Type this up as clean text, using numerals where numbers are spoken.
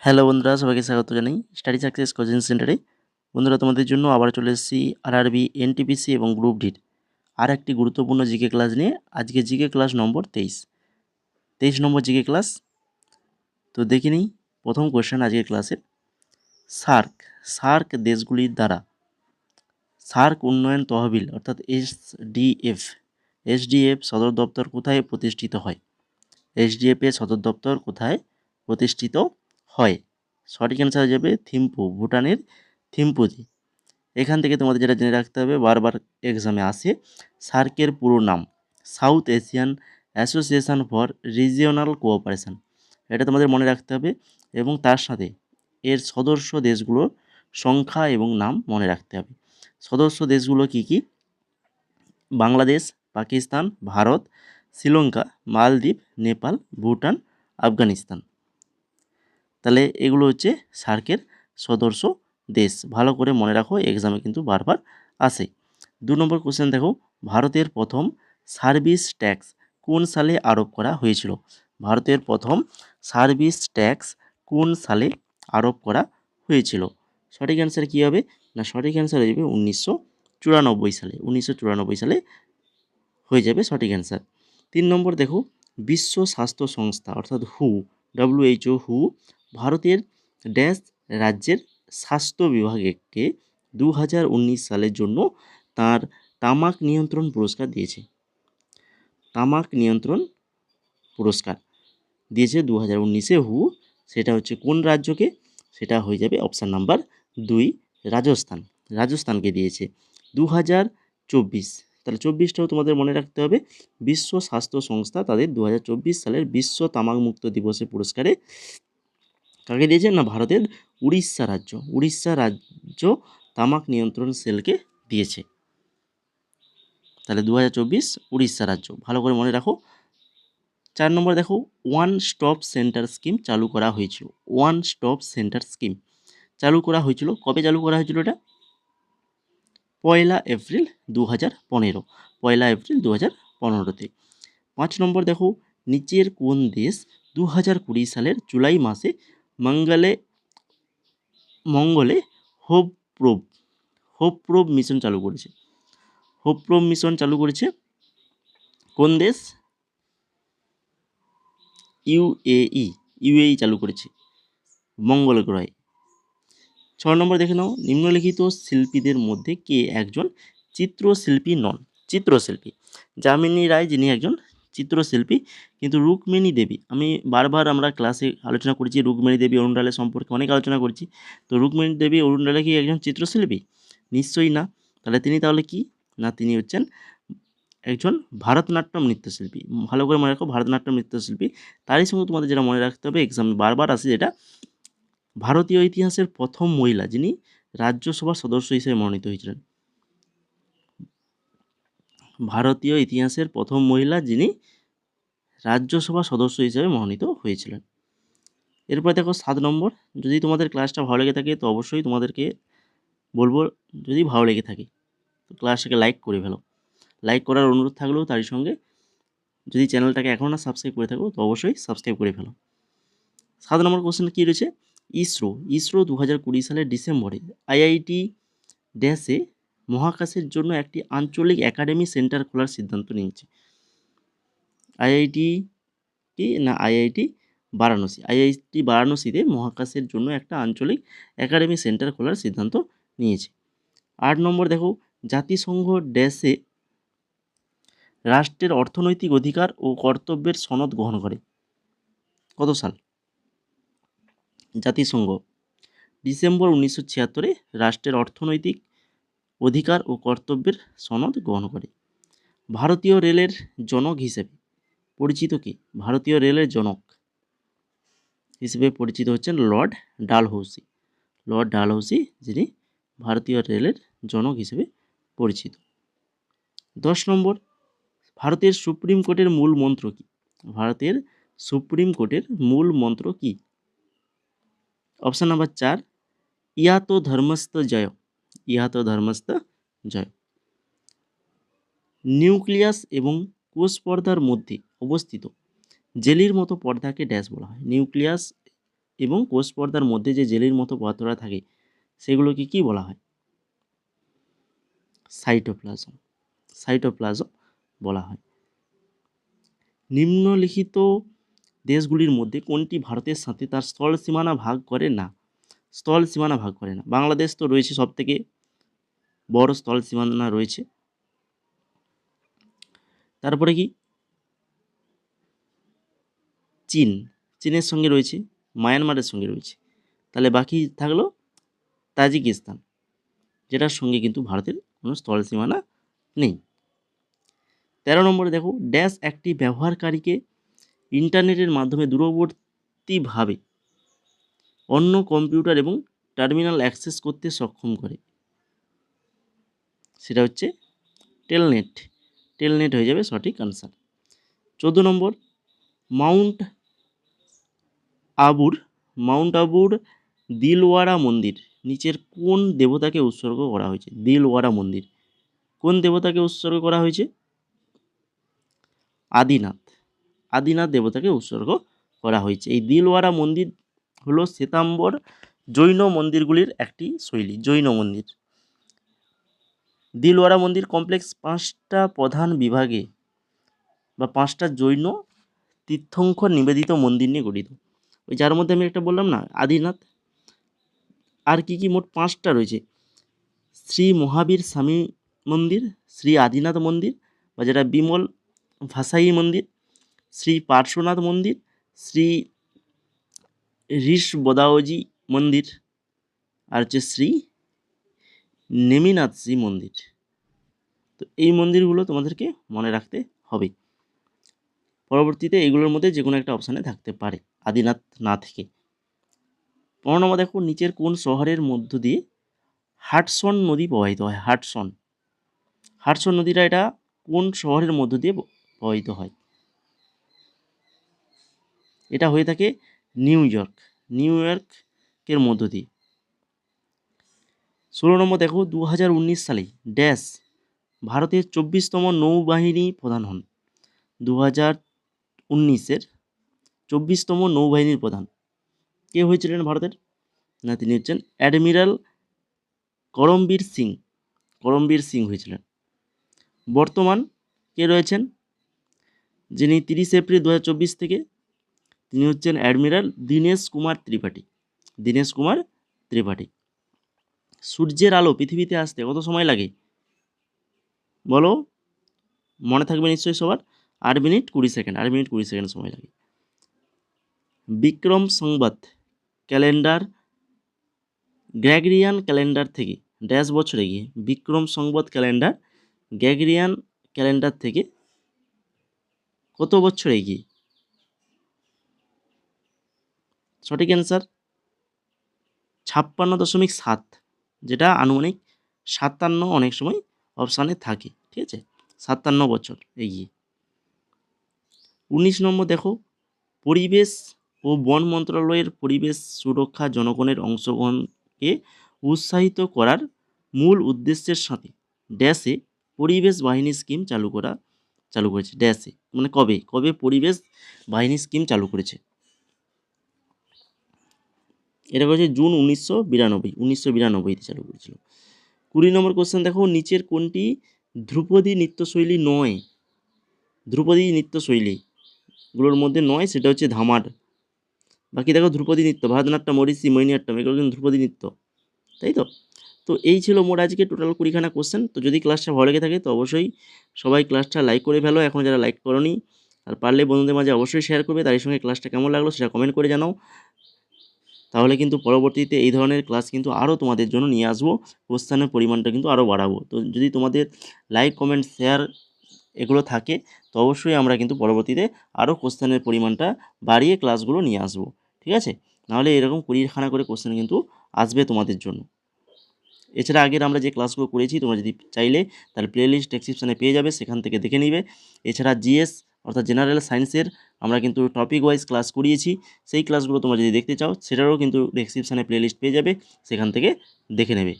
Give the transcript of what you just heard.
Hello বন্ধুরা, সবাইকে স্বাগত জানাই স্টাডি সাকসেস কোচিং সেন্টারে। বন্ধুরা, তোমাদের জন্য আবার চলে এসেছি আরআরবি, এনটিপিসি এবং গ্রুপ ডির আর একটি গুরুত্বপূর্ণ জিকে ক্লাস নিয়ে। আজকে জিকে ক্লাস নম্বর 23 নম্বর জিকে ক্লাস। তো দেখে নিই প্রথম কোয়েশ্চেন আজকের ক্লাসের। সার্ক সার্ক দেশগুলির দ্বারা সার্ক উন্নয়ন তহবিল অর্থাৎ এসডিএফ সদর দপ্তর কোথায় প্রতিষ্ঠিত হয়? এসডিএফ এর সদর দপ্তর কোথায় প্রতিষ্ঠিত হয়? সঠিক অ্যান্সার হয়ে যাবে থিম্পু, ভুটানের থিম্পুতে। এখান থেকে তোমাদের যেটা জেনে রাখতে হবে, বারবার এক্সামে আসে, সার্কের পুরো নাম south Asian association for regional cooperation. এটা তোমাদের মনে রাখতে হবে এবং তার সাথে এর সদস্য দেশগুলোর সংখ্যা এবং নাম মনে রাখতে হবে। সদস্য দেশগুলো কি কি? বাংলাদেশ, পাকিস্তান, ভারত, শ্রীলঙ্কা, মালদ্বীপ, নেপাল, ভুটান, আফগানিস্তান। তাহলে এগুলো হচ্ছে সার্কের সদস্য দেশ। ভালো করে মনে রাখো, এক্সামে কিন্তু বারবার আসে। 2 নম্বর কোশ্চেন দেখো, ভারতের প্রথম সার্ভিস ট্যাক্স কোন সালে আরোপ করা হয়েছিল? ভারতের প্রথম সার্ভিস ট্যাক্স কোন সালে আরোপ করা হয়েছিল? সঠিক অ্যান্সার কী হবে? না, সঠিক অ্যান্সার হয়ে যাবে 1994 সালে। 1994 সালে হয়ে যাবে সঠিক অ্যান্সার। 3 নম্বর দেখো, বিশ্ব স্বাস্থ্য সংস্থা অর্থাৎ WHO ভারতের ড্যাশ রাজ্যের স্বাস্থ্য বিভাগকে 2019 সালের জন্য তার তামাক নিয়ন্ত্রণ পুরস্কার দিয়েছে। তামাক নিয়ন্ত্রণ পুরস্কার দিয়েছে 2019-এ সেটা হচ্ছে কোন রাজ্যকে? সেটা হয়ে যাবে অপশান নাম্বার 2, রাজস্থান। রাজস্থানকে দিয়েছে 2024। তাহলে 24টাও তোমাদের মনে রাখতে হবে। বিশ্ব স্বাস্থ্য সংস্থা তাদের 2024 সালের বিশ্ব তামাকমুক্ত দিবসের পুরস্কারে কাকে দিয়েছে? না, ভারতের উড়িষ্যা রাজ্য তামাক নিয়ন্ত্রণ সেলকে দিয়েছে। তাহলে 2024 উড়িষ্যা রাজ্য, ভালো করে মনে রাখো। 4 নম্বর দেখো, ওয়ান স্টপ সেন্টার স্কিম চালু করা হয়েছিল। ওয়ান স্টপ সেন্টার স্কিম চালু করা হয়েছিল কবে? চালু করা হয়েছিল এটা 1 এপ্রিল 2015। 1 এপ্রিল 2015-তে। 5 নম্বর দেখো, নিচের কোন দেশ 2020 সালের জুলাই মাসে মঙ্গলে হোপ প্রোব মিশন চালু করেছে? হোপ প্রোব মিশন চালু করেছে কোন দেশ? ইউএই চালু করেছে মঙ্গল গ্রহে। 6 নম্বর দেখে নাও, নিম্নলিখিত শিল্পীদের মধ্যে কে একজন চিত্রশিল্পী নন? চিত্রশিল্পী যামিনী রায়, যিনি একজন চিত্রশিল্পী, কিন্তু রুক্মিণী দেবী, আমি বারবার আমরা ক্লাসে আলোচনা করেছি রুক্মিণী দেবী অরুণডালের সম্পর্কে অনেক আলোচনা করছি। তো রুক্মিণী দেবী অরুণডালে কি একজন চিত্রশিল্পী? নিশ্চয়ই না। তাহলে কি? না, তিনি হচ্ছেন একজন ভারতনাট্যম নৃত্যশিল্পী। ভালো করে মনে রাখো, ভারতনাট্যম নৃত্যশিল্পী। তারই সঙ্গে তোমাদের যেটা মনে রাখতে হবে, এক্সামে বারবার আসে যেটা, ভারতীয় ইতিহাসের প্রথম মহিলা যিনি রাজ্যসভার সদস্য হিসেবে মনোনীত হয়েছিলেন। ভারতীয় ইতিহাসের প্রথম মহিলা যিনি রাজ্যসভা সদস্য হিসেবে মনোনীত হয়েছিলেন। এরপর দেখো 7 নম্বর, যদি তোমাদের ক্লাসটা ভালো লেগে থাকে তো অবশ্যই তোমাদেরকে বলবো, যদি ভালো লেগে থাকে তো ক্লাসটাকে লাইক করে ফেলো। লাইক করার অনুরোধ থাকলেও তারই সঙ্গে যদি চ্যানেলটাকে এখনও না সাবস্ক্রাইব করে থাকো তো অবশ্যই সাবস্ক্রাইব করে ফেলো। 7 নম্বর কোশ্চেন কী রয়েছে? ইসরো 2020 সালের ডিসেম্বরে আইআইটি ড্যাশে মহাকাশের জন্য একটি আঞ্চলিক একাডেমি সেন্টার খোলার সিদ্ধান্ত নিয়েছে। আইআইটি কি? না, আইআইটি বারাণসীতে মহাকাশের জন্য একটা আঞ্চলিক একাডেমি সেন্টার খোলার সিদ্ধান্ত নিয়েছে। 8 নম্বর দেখো, জাতিসংঘ ড্যাশে রাষ্ট্রের অর্থনৈতিক অধিকার ও কর্তব্যের সনদ গ্রহণ করে? কত সাল? জাতিসংঘ ডিসেম্বর 1976-এ রাষ্ট্রের অর্থনৈতিক অধিকার ও কর্তব্যের সনদ গ্রহণ করে। ভারতীয় রেলের জনক হিসেবে পরিচিত কে? ভারতীয় রেলের জনক হিসেবে পরিচিত হচ্ছেন লর্ড ডালহৌসি। লর্ড ডালহৌসি যিনি ভারতীয় রেলের জনক হিসেবে পরিচিত। 10 নম্বর, ভারতের সুপ্রিম কোর্টের মূল মন্ত্র কি? ভারতের সুপ্রিম কোর্টের মূল মন্ত্র কি? অপশান নাম্বার 4, ইয়াতো ধর্মস্থ জয়। ইয়াতো ধর্মস্থ জয়। নিউক্লিয়াস এবং কোষ পর্দার মধ্যে অবস্থিত জেলির মতো পর্দাকে ড্যাশ বলা হয়? নিউক্লিয়াস এবং কোষ পর্দার মধ্যে যে জেলির মতো পদার্থরা থাকে সেগুলোকে কি বলা হয়? সাইটোপ্লাজম। সাইটোপ্লাজম বলা হয়। নিম্নলিখিত দেশগুলির মধ্যে কোনটি ভারতের সাথে তার স্থল সীমানা ভাগ করে না? স্থল সীমানা ভাগ করে না। বাংলাদেশ তো রয়েছে, সবথেকে বড় স্থল সীমানা রয়েছে। তারপরে কি? চীন। চীনের সঙ্গে রয়েছে, মায়ানমারের সঙ্গে রয়েছে। তাহলে বাকি থাকলো তাজিকিস্তান, যেটার সঙ্গে কিন্তু ভারতের কোনো স্থল সীমানা নেই। 13 নম্বরে দেখো, ড্যাশ একটি ব্যবহারকারীকে ইন্টারনেটের মাধ্যমে দূরবর্তীভাবে অন্য কম্পিউটার এবং টার্মিনাল অ্যাক্সেস করতে সক্ষম করে। সেটা হচ্ছে টেলনেট। টেলনেট হয়ে যাবে সঠিক আনসার। 14 নম্বর, মাউন্ট আবুর দিলওয়ারা মন্দির নিচের কোন দেবতাকে উৎসর্গ করা হয়েছে? দিলওয়ারা মন্দির কোন দেবতাকে উৎসর্গ করা হয়েছে? আদিনাথ দেবতাকে উৎসর্গ করা হয়েছে। এই দিলওয়ারা মন্দির হলো শ্বেতাম্বর জৈন মন্দিরগুলির একটি শৈলী, জৈন মন্দির। দিলওয়ারা মন্দির কমপ্লেক্স 5টা প্রধান বিভাগে বা 5টা জৈন তীর্থঙ্কর নিবেদিত মন্দির নিয়ে গঠিত। ওই যার মধ্যে আমি একটা বললাম না, আদিনাথ, আর কি মোট 5টা রয়েছে। শ্রী মহাবীর স্বামী মন্দির, শ্রী আদিনাথ মন্দির বা যেটা বিমল ভাসাই মন্দির, শ্রী পার্শ্বনাথ মন্দির, শ্রী ঋষবদাওজি মন্দির, আর হচ্ছে শ্রী নেমিনাথজি মন্দির। তো এই মন্দিরগুলো তোমাদেরকে মনে রাখতে হবে। পরবর্তীতে এগুলোর মধ্যে যে কোনো একটা অপশানে থাকতে পারে আদিনাথ না থেকে। 15 নম্বর দেখো, নিচের কোন শহরের মধ্য দিয়ে হাডসন নদী প্রবাহিত হয়? হাডসন নদীটা এটা কোন শহরের মধ্য দিয়ে প্রবাহিত হয়? এটা হয়ে থাকে নিউ ইয়র্কের মধ্য দিয়ে। 16 নম্বর দেখো, 2019 সালে ড্যাশ ভারতের 24তম নৌবাহিনী প্রধান হন। 2019-এর 24তম নৌবাহিনীর প্রধান কে হয়েছিলেন ভারতের? না, তিনি হচ্ছেন অ্যাডমিরাল করমবীর সিং হয়েছিলেন। বর্তমান কে রয়েছেন যিনি 30 এপ্রিল 2024 থেকে? তিনি হচ্ছেন অ্যাডমিরাল দীনেশ কুমার ত্রিপাঠী। সূর্যের আলো পৃথিবীতে আসতে কত সময় লাগে বলো? মনে থাকবে নিশ্চয়ই সবার, 8 মিনিট 20 সেকেন্ড সময় লাগে। বিক্রম সংবাদ ক্যালেন্ডার গ্রেগরিয়ান ক্যালেন্ডার থেকে ড্যাশ বছরে গিয়ে বিক্রম সংবাদ ক্যালেন্ডার গ্রেগরিয়ান ক্যালেন্ডার থেকে কত বছর এগিয়ে? সঠিক অ্যান্সার 56.7, যেটা আনুমানিক 57 অনেক সময় অপশানে থাকে, ঠিক আছে, 57 বছর এগিয়ে। 19 নম্বর দেখো, পরিবেশ ও বন মন্ত্রণালয়ের পরিবেশ সুরক্ষা জনগণের অংশগ্রহণকে উৎসাহিত করার মূল উদ্দেশ্যের সাথে ড্যাশে পরিবেশ বাহিনী স্কিম চালু করেছে। ড্যাশে মানে কবে পরিবেশ বাহিনী স্কিম চালু করেছে? এটা করেছে জুন 1992 চালু করেছিল। 20 নম্বর কোশ্চেন দেখো, নিচের কোনটি ধ্রুপদী নৃত্যশৈলী নয়? ধ্রুপদী নৃত্যশৈলীগুলোর মধ্যে নয়, সেটা হচ্ছে ধামার। বাকি দেখো ধ্রুপদী নৃত্য, ভারতনাট্যম, ওড়িশি, মোহিনীঅট্টম, এগুলো কিন্তু ধ্রুপদী নৃত্য, তাই তো। তো এই ছিল মোট আজকে টোটাল 20খানা কোশ্চেন। তো যদি ক্লাসটা ভালো লেগে থাকে তো অবশ্যই সবাই ক্লাসটা লাইক করে ফেলো, এখন যারা লাইক করোনি, আর পারলে বন্ধুদের মাঝে অবশ্যই শেয়ার করবে। তার সঙ্গে ক্লাসটা কেমন লাগলো সেটা কমেন্ট করে জানাও। তাহলে কিন্তু পরবর্তীতে এই ধরনের ক্লাস কিন্তু আরও তোমাদের জন্য নিয়ে আসবো, কোশ্চেনের পরিমাণটা কিন্তু আরও বাড়াবো। তো যদি তোমাদের লাইক, কমেন্ট, শেয়ার এগুলো থাকে তো অবশ্যই আমরা কিন্তু পরবর্তীতে আরও কোশ্চেনের পরিমাণটা বাড়িয়ে ক্লাসগুলো নিয়ে আসবো, ঠিক আছে। নাহলে এরকম 20খানা করে কোশ্চেন কিন্তু আসবে তোমাদের জন্য। এছাড়া আগের আমরা যে ক্লাসগুলো করেছি তোমরা যদি চাইলে তাহলে প্লেলিস্ট ডেসক্রিপশানে পেয়ে যাবে, সেখান থেকে দেখে নিবে। এছাড়া জিএস অর্থাৎ জেনারেল সায়েন্সের আমরা কিন্তু টপিক ওয়াইজ ক্লাস করিয়েছি, সেই ক্লাসগুলো তোমরা যদি দেখতে চাও সেটারও কিন্তু ডেসক্রিপশানে প্লেলিস্ট পেয়ে যাবে, সেখান থেকে দেখে নেবে।